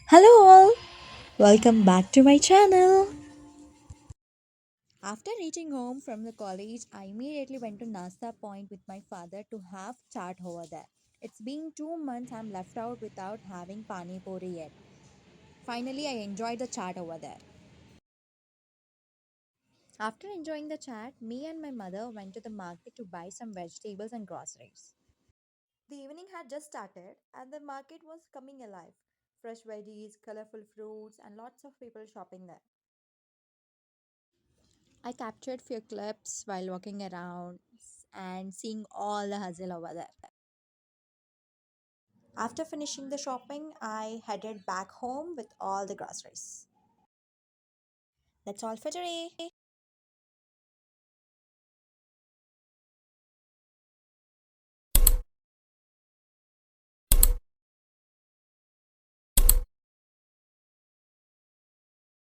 Hello all, welcome back to my channel. After reaching home from the college, I immediately went to Nasta Point with my father to have chaat over there. It's been 2 months I'm left out without having pani puri yet. Finally, I enjoyed the chat over there. After enjoying the chat, me and my mother went to the market to buy some vegetables and groceries. The evening had just started and the market was coming alive. Fresh veggies, colorful fruits, and lots of people shopping there. I captured few clips while walking around and seeing all the hustle over there. After finishing the shopping, I headed back home with all the groceries. That's all for today.